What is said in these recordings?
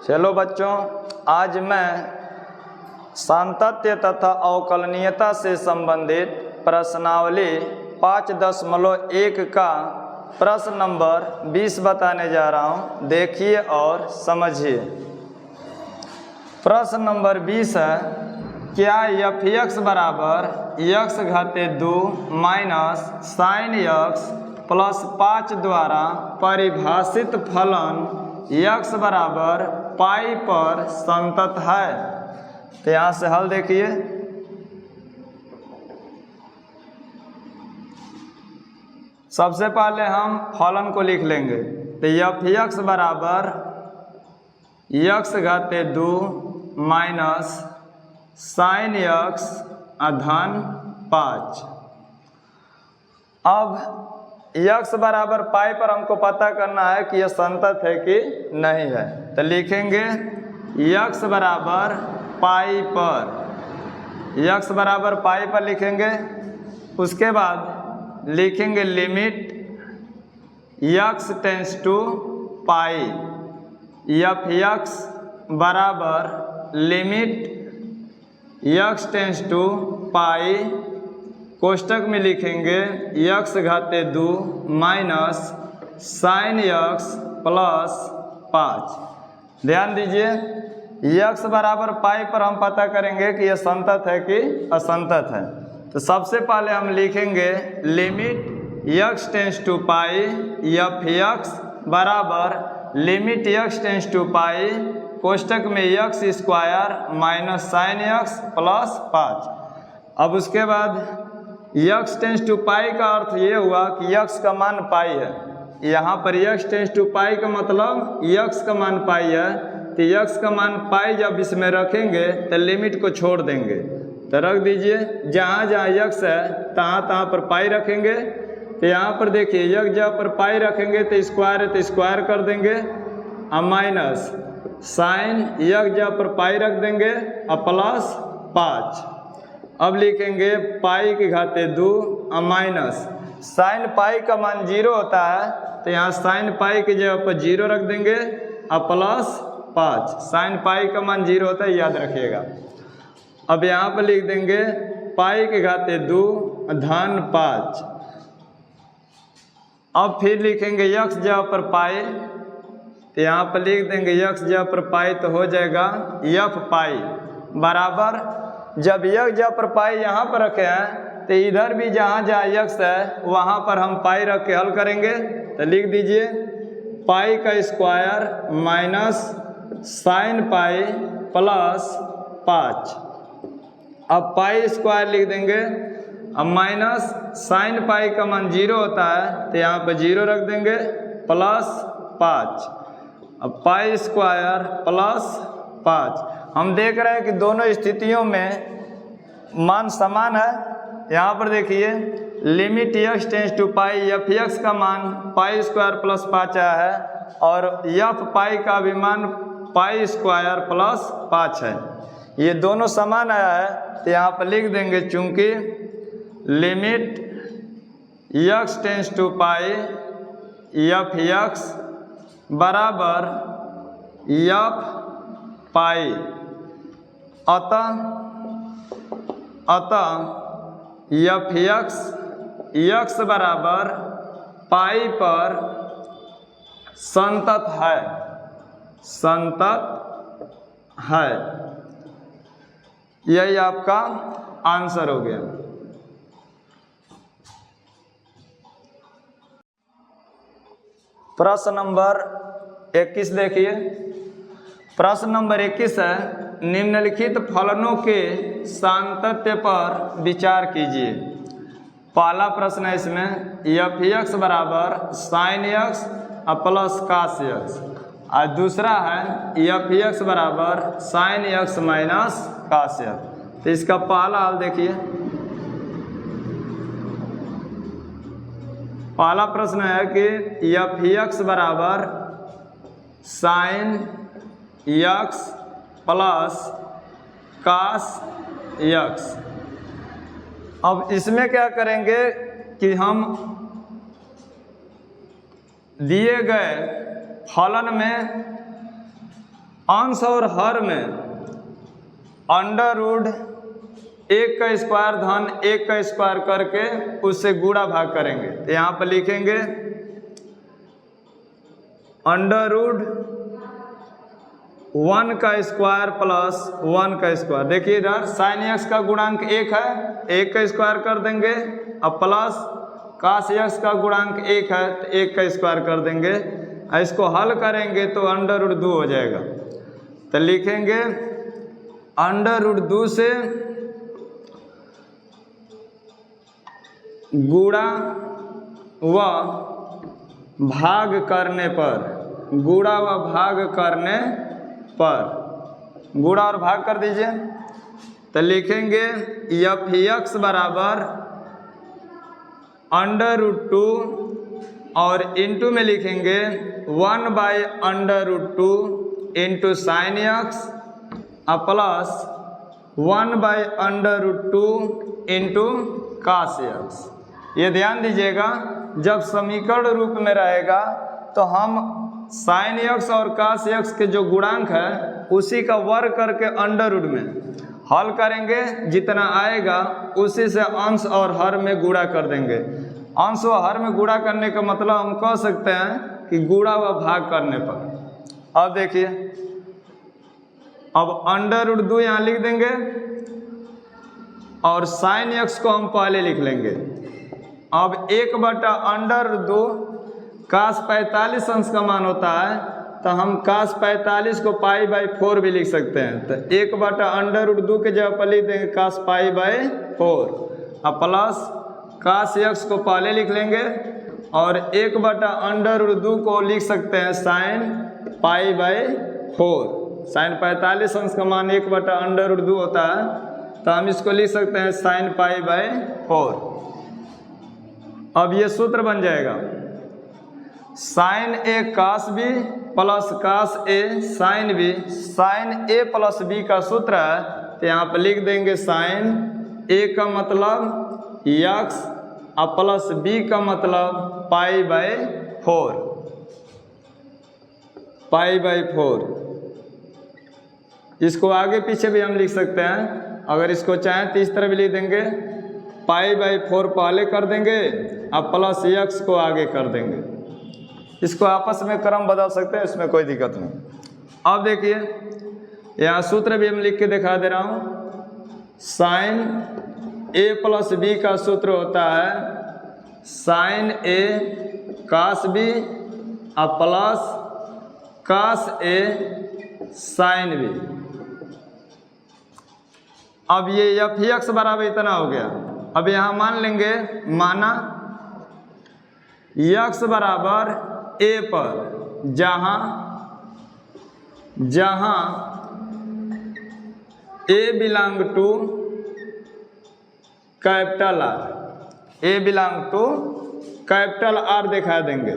चलो बच्चों, आज मैं सातत्य तथा अवकलनीयता से संबंधित प्रश्नावली 5.1 का प्रश्न नंबर 20 बताने जा रहा हूँ। देखिए और समझिए। प्रश्न नंबर 20 है, क्या f(x) बराबर x घाते 2 माइनस साइन x प्लस 5 द्वारा परिभाषित फलन x बराबर पाई पर संतत है? तो यहाँ से हल देखिए। सबसे पहले हम फलन को लिख लेंगे। तो f(x) बराबर x घाते 2 माइनस साइन x धन 5। अब x बराबर पाई पर हमको पता करना है कि यह संतत है कि नहीं है। तो लिखेंगे x बराबर पाई पर, x बराबर पाई पर लिखेंगे। उसके बाद लिखेंगे limit x tends to pi, f(x) बराबर limit x tends to pi, कोष्टक में लिखेंगे x घाते 2 माइनस साइन x प्लस 5। ध्यान दीजिए, x बराबर पाई पर हम पता करेंगे कि यह संतत है कि असंतत है। तो सबसे पहले हम लिखेंगे limit x tends to pi, f(x) बराबर limit x tends to pi, कोष्टक में x square minus sine x plus 5। अब उसके बाद x टेंस टू पाई का अर्थ ये हुआ कि x का मान पाई है। यहाँ पर x टेंस टू पाई का मतलब x का मान पाई है। तो x का मान पाई जब इसमें रखेंगे तो लिमिट को छोड़ देंगे। तो रख दीजिए, जहाँ जहाँ x है तहाँ तहाँ पर पाई रखेंगे। तो यहाँ पर देखिए x जहाँ पर पाई रखेंगे तो स्क्वायर है तो स्क्वायर कर देंगे, और माइनस साइन x जहाँ पर पाई रख देंगे और प्लस 5। अब लिखेंगे पाई के घाते 2 और माइनस साइन पाई का मान 0 होता है। तो यहाँ साइन पाई की जगह पर 0 रख देंगे और प्लस 5। साइन पाई का मान 0 होता है, याद रखिएगा। अब यहाँ पर लिख देंगे पाई के घाते 2 धन 5। अब फिर लिखेंगे x जगह पर पाई, तो यहाँ पर लिख देंगे x जगह पर पाई तो हो जाएगा f पाई बराबर, जब x जगह पर पाई यहाँ पर रखे हैं तो इधर भी जहाँ जहाँ x है वहाँ पर हम पाई रख के हल करेंगे। तो लिख दीजिए पाई का square minus sine pi plus 5। अब पाई स्क्वायर लिख देंगे, अब माइनस साइन पाई का मान 0 होता है तो यहाँ पर 0 रख देंगे प्लस 5। अब पाई स्क्वायर प्लस 5। हम देख रहे हैं कि दोनों स्थितियों में मान समान है। यहाँ पर देखिए limit x tends to pi, f(x) का मान पाई स्क्वायर प्लस 5 आया है और f पाई का भी मान पाई स्क्वायर प्लस 5 है। ये दोनों समान आया है। तो यहाँ पर लिख देंगे चूंकि limit x tends to pi f(x) बराबर f पाई, अतः f(x) x बराबर पाई पर संतत है, संतत है। यही आपका आंसर हो गया। प्रश्न नंबर 21 देखिए। प्रश्न नंबर 21 है, निम्नलिखित फलनों के सातत्य पर विचार कीजिए। पहला प्रश्न है इसमें f(x) बराबर sine x plus cos x, और दूसरा है f(x) बराबर sine x minus cos x। तो इसका पहला हल देखिए। पहला प्रश्न है कि f(x) बराबर sine x plus cos x। अब इसमें क्या करेंगे कि हम दिए गए फलन में अंश और हर में अंडर रूट 1 का स्क्वायर धन 1 का स्क्वायर करके उससे गुणा भाग करेंगे। तो यहाँ पर लिखेंगे अंडर रूट 1 का स्क्वायर प्लस 1 का स्क्वायर। देखिए इधर साइन एक्स का गुणांक 1 है, 1 का स्क्वायर कर देंगे, अब प्लस कास एक्स का गुणांक 1 है तो 1 का स्क्वायर कर देंगे। इसको हल करेंगे तो अंडर रूट 2 हो जाएगा। तो लिखेंगे अंडर रूट 2 से गुणा व भाग करने पर, गुणा व भाग करने पर, गुणा और भाग कर दीजिए। तो लिखेंगे एफ एक्स बराबर अंडर रूट 2 और इंटू में लिखेंगे 1 by under root 2 into sine x plus 1 by under root 2 into cos x. ये ध्यान दीजिएगा, जब समीकरण रूप में रहेगा तो हम साइन एक्स और कास एक्स के जो गुणांक है उसी का वर्ग करके अंडर रूट में हल करेंगे, जितना आएगा उसी से अंश और हर में गुणा कर देंगे। अंश और हर में गुणा करने का मतलब हम कह सकते हैं कि गुणा व भाग करने पर। अब देखिए, अब अंडर रूट 2 यहाँ लिख देंगे और साइन एक्स को हम पहले लिख लेंगे। अब 1 बटा अंडर रूट 2 कास 45 अंश का मान होता है, तो हम कास 45 को पाई बाई 4 भी लिख सकते हैं। तो 1 बटा अंडर रूट 2 के जगह पर लिख देंगे कास पाई बाई 4, अब प्लस कास एक्स को पहले लिख लेंगे और 1 बटा अंडर रूट 2 को लिख सकते हैं साइन पाई बाई 4। साइन 45 अंश का मान 1 बटा अंडर रूट 2 होता है, तो हम इसको लिख सकते हैं साइन पाई बाई 4। अब ये सूत्र बन जाएगा sign A cos B plus cos a sine B. Sign A plus B का सूत्र है, तो यहाँ पर लिख देंगे साइन ए का मतलब एक्स और प्लस बी का मतलब पाई बाई 4, पाई बाई 4। इसको आगे पीछे भी हम लिख सकते हैं, अगर इसको चाहें तो इस तरह भी लिख देंगे, पाई बाई 4 पहले कर देंगे और प्लस एक्स को आगे कर देंगे। इसको आपस में क्रम बदल सकते हैं, इसमें कोई दिक्कत नहीं। अब देखिए यहाँ सूत्र भी हम लिख के दिखा दे रहा हूँ। साइन ए प्लस बी का सूत्र होता है साइन ए कास बी और plus cos a sine B. अब ये एफ एक्स बराबर इतना हो गया। अब यहाँ मान लेंगे, माना एक्स बराबर ए पर जहाँ जहाँ a belong to capital R, a belong to capital R दिखा देंगे।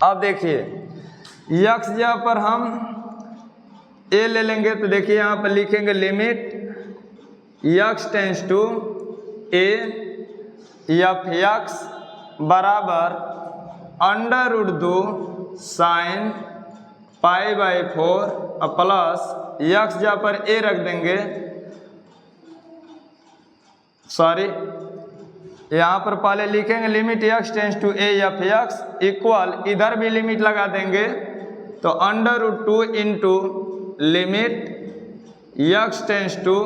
अब देखिए एक्स जगह पर हम ए ले लेंगे, तो देखिए यहाँ पर लिखेंगे limit x tends to a f x बराबर under root 2 sine pi by 4 plus x जहाँ पर ए रख देंगे, सॉरी यहाँ पर पहले लिखेंगे limit x tends to a f x equal, इधर भी लिमिट लगा देंगे तो under root 2 into limit x tends to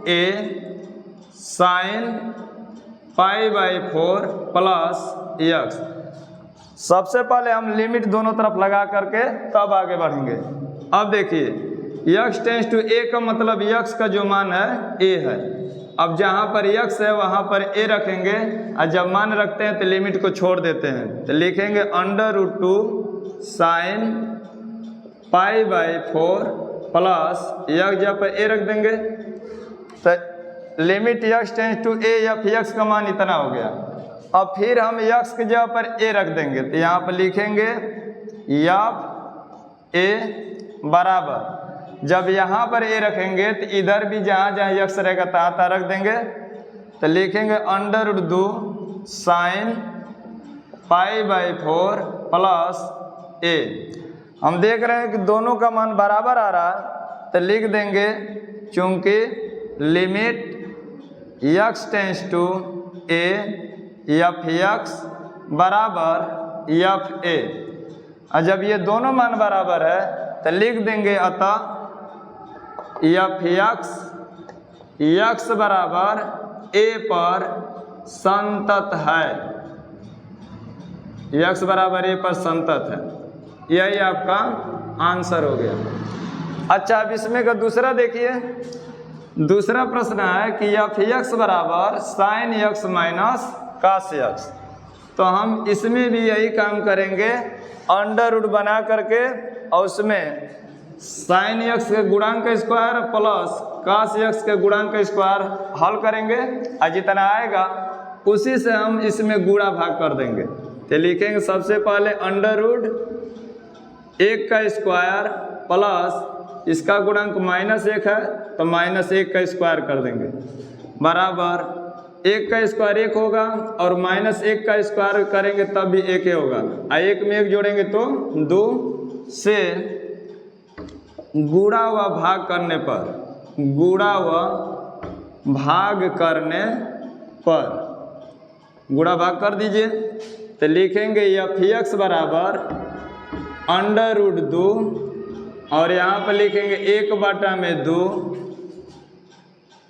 a sine pi by 4 plus x. सबसे पहले हम लिमिट दोनों तरफ लगा करके तब आगे बढ़ेंगे। अब देखिए एक्स टेंस टू ए का मतलब एक्स का जो मान है ए है। अब जहाँ पर एक्स है वहाँ पर ए रखेंगे और जब मान रखते हैं तो लिमिट को छोड़ देते हैं, तो लिखेंगे under root 2 sine pi by 4 plus x जहाँ पर ए रख देंगे, तो limit x tends to a f x का मान इतना हो गया। अब फिर हम एक्स की जगह पर ए रख देंगे, तो यहाँ पर लिखेंगे एफ ए बराबर, जब यहाँ पर ए रखेंगे तो इधर भी जहाँ जहाँ एक्स रहेगा तहाँ रख देंगे, तो लिखेंगे under root 2 sine pi by 4 plus a. हम देख रहे हैं कि दोनों का मान बराबर आ रहा है, तो लिख देंगे चूंकि limit x tends to a f x बराबर एफ ए। और जब ये दोनों मान बराबर है तो लिख देंगे अतः एफ एक्स बराबर a पर संतत है, x बराबर a पर संतत है। यही आपका आंसर हो गया। अच्छा, अब इसमें का दूसरा देखिए, दूसरा प्रश्न है कि एफ एक्स बराबर sine x minus cos x. तो हम इसमें भी यही काम करेंगे, अंडर रूट बना करके और उसमें साइन एक्स के गुणांक का स्क्वायर प्लस कास एक्स के गुणांक का स्क्वायर हल करेंगे और जितना आएगा उसी से हम इसमें गुणा भाग कर देंगे। तो लिखेंगे सबसे पहले अंडर रूट 1 का स्क्वायर प्लस इसका गुणांक -1 है तो -1 का स्क्वायर कर देंगे बराबर 1 का स्क्वायर 1 होगा और -1 का स्क्वायर करेंगे तब भी 1 ही होगा। और 1 में 1 जोड़ेंगे तो 2 से गुणा व भाग करने पर, गुणा व भाग करने पर गुणा भाग कर दीजिए। तो लिखेंगे एफ एक्स बराबर अंडर रूट 2 और यहाँ पर लिखेंगे 1/2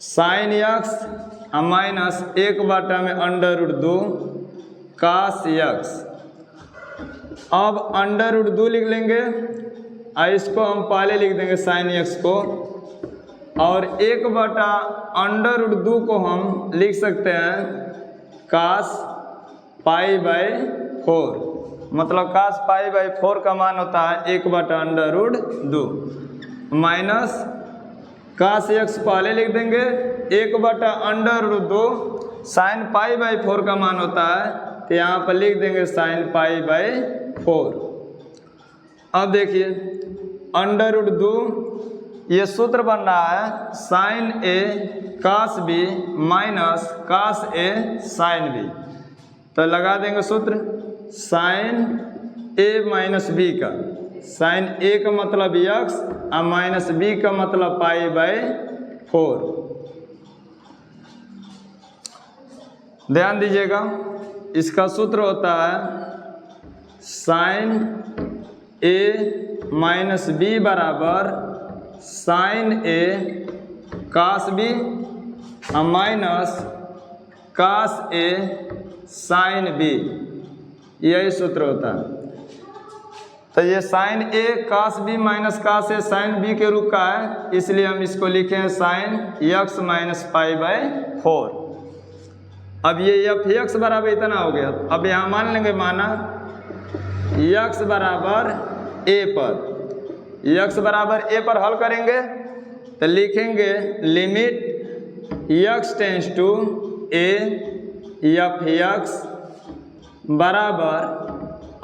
साइन एक्स माइनस 1/में अंडर रूट 2 कास एक्स। अब अंडर रूट 2 लिख लेंगे और इसको हम पहले लिख देंगे साइन एक्स को, और 1/अंडर रूट 2 को हम लिख सकते हैं कास π/4, मतलब कास π/4 का मान होता है 1/अंडर रूट 2 माइनस कास एक्स पहले लिख देंगे 1/अंडर रूट 2 साइन π/4 का मान होता है तो यहाँ पर लिख देंगे साइन π/4। अब देखिए अंडर रूट 2 ये सूत्र बन रहा है sign A cos B minus cos a sine B. तो लगा देंगे सूत्र साइन ए माइनस बी का, साइन ए का मतलब एक्स और माइनस बी का मतलब π/4। ध्यान दीजिएगा, इसका सूत्र होता है साइन ए माइनस बी बराबर साइन ए कास बी और minus cos a sine B, यही सूत्र होता है। तो ये sign A cos B minus cos a sine B के रूप का है, इसलिए हम इसको लिखे हैं साइन एक्स माइनस π/4। अब ये एफ एक्स बराबर इतना हो गया। अब यहाँ मान लेंगे माना एक्स बराबर ए पर, एक्स बराबर ए पर हल करेंगे तो लिखेंगे limit x tends to a f x बराबर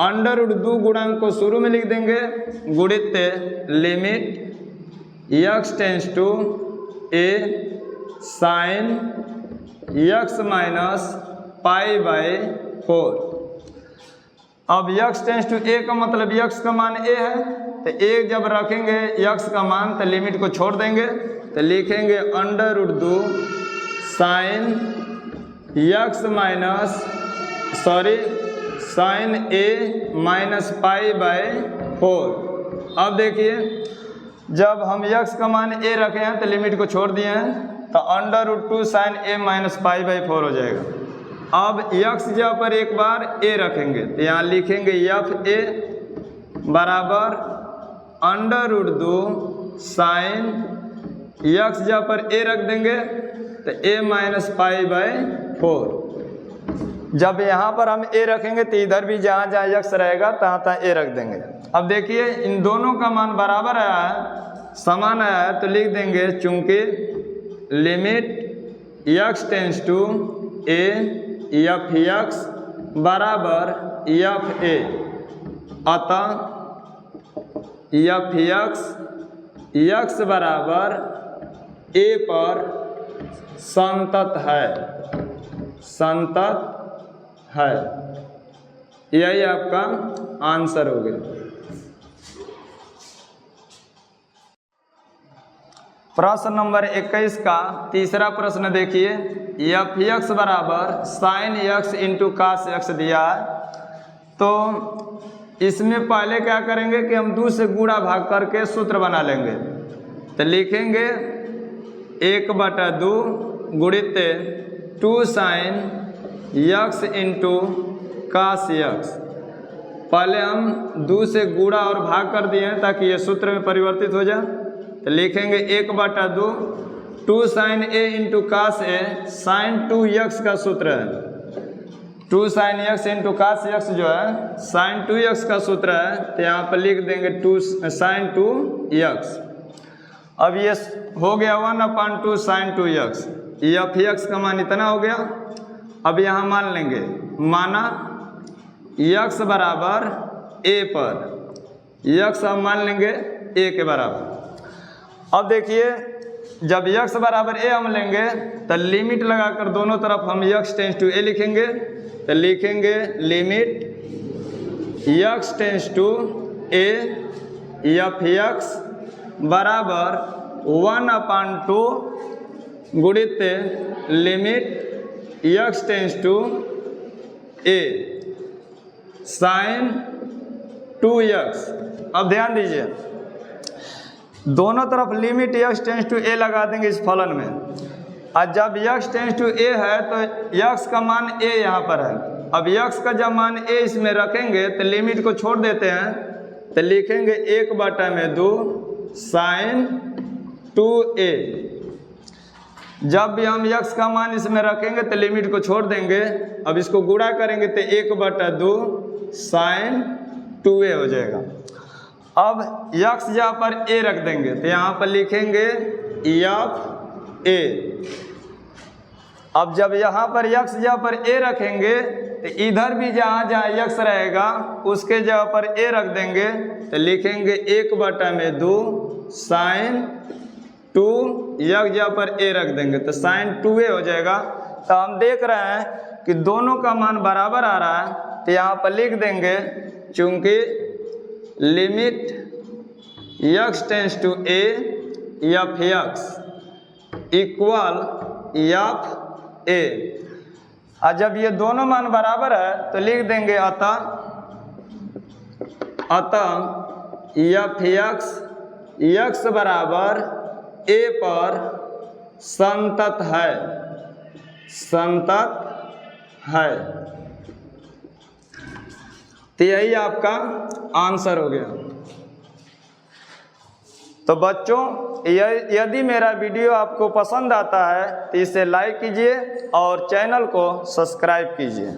अंडर रूट 2 गुणांक को शुरू में लिख देंगे गुणित limit x tends to a sine x minus π/4। अब x टेंस टू ए का मतलब x का मान a है, तो a जब रखेंगे x का मान तो लिमिट को छोड़ देंगे तो लिखेंगे under root 2 sine x minus sine a minus π/4। अब देखिए जब हम x का मान a रखे हैं तो लिमिट को छोड़ दिए हैं तो under root 2 sine a minus π/4 हो जाएगा। अब x जहाँ पर एक बार a रखेंगे तो यहाँ लिखेंगे एफ ए बराबर अंडर रूट 2 साइन x जहाँ पर a रख देंगे तो a माइनस π/4। जब यहाँ पर हम a रखेंगे तो इधर भी जहाँ जहाँ x रहेगा तहाँ तहाँ a रख देंगे। अब देखिए इन दोनों का मान बराबर आया है, समान आया है, तो लिख देंगे चूंकि limit x tends to a f x बराबर एफ ए, अतः एफ एक्स बराबर ए पर संतत है, संतत है। यही आपका आंसर हो गया। प्रश्न नंबर 21 का तीसरा प्रश्न देखिए, एफ एक्स बराबर sine x into cos x दिया है। तो इसमें पहले क्या करेंगे कि हम 2 से गुणा भाग करके सूत्र बना लेंगे। तो लिखेंगे 1/2 गुणित 2 sine x into cos x. पहले हम 2 से गुणा और भाग कर दिए हैं ताकि ये सूत्र में परिवर्तित हो जाए। तो लिखेंगे 1/2 2 sine a into cos a, sine 2x का सूत्र है। 2 sine x into cos x जो है साइन 2x का सूत्र है। तो यहाँ पर लिख देंगे 2 साइन 2x। अब ये हो गया 1/2 साइन 2x। एफ एक्स का मान इतना हो गया। अब यहाँ मान लेंगे, माना x बराबर a पर, x हम मान लेंगे a के बराबर। अब देखिए जब x बराबर a हम लेंगे तो लिमिट लगाकर दोनों तरफ हम x टेंस टू a लिखेंगे। तो लिखेंगे limit x tends to a f x बराबर 1/2 गुणित limit x tends to a sine 2x। अब ध्यान दीजिए, दोनों तरफ limit x tends to a लगा देंगे इस फलन में। और जब x टेंस टू a है तो x का मान a यहाँ पर है। अब x का जब मान a इसमें रखेंगे तो लिमिट को छोड़ देते हैं। तो लिखेंगे 1/2 साइन 2a। जब भी हम x का मान इसमें रखेंगे तो लिमिट को छोड़ देंगे। अब इसको गुणा करेंगे तो 1/2 साइन 2a हो जाएगा। अब x यहाँ पर a रख देंगे तो यहाँ पर लिखेंगे एफ a। अब जब यहाँ पर x जहाँ पर a रखेंगे तो इधर भी जहाँ जहाँ x रहेगा उसके जगह पर a रख देंगे। तो लिखेंगे 1/2 साइन 2 x जहाँ पर a रख देंगे तो साइन 2a हो जाएगा। तो हम देख रहे हैं कि दोनों का मान बराबर आ रहा है। तो यहाँ पर लिख देंगे चूंकि limit x tends to a f x equal f a। और जब ये दोनों मान बराबर है तो लिख देंगे अतः एफ एक्स बराबर a पर संतत है। तो यही आपका आंसर हो गया। तो बच्चों यदि मेरा वीडियो आपको पसंद आता है तो इसे लाइक कीजिए और चैनल को सब्सक्राइब कीजिए।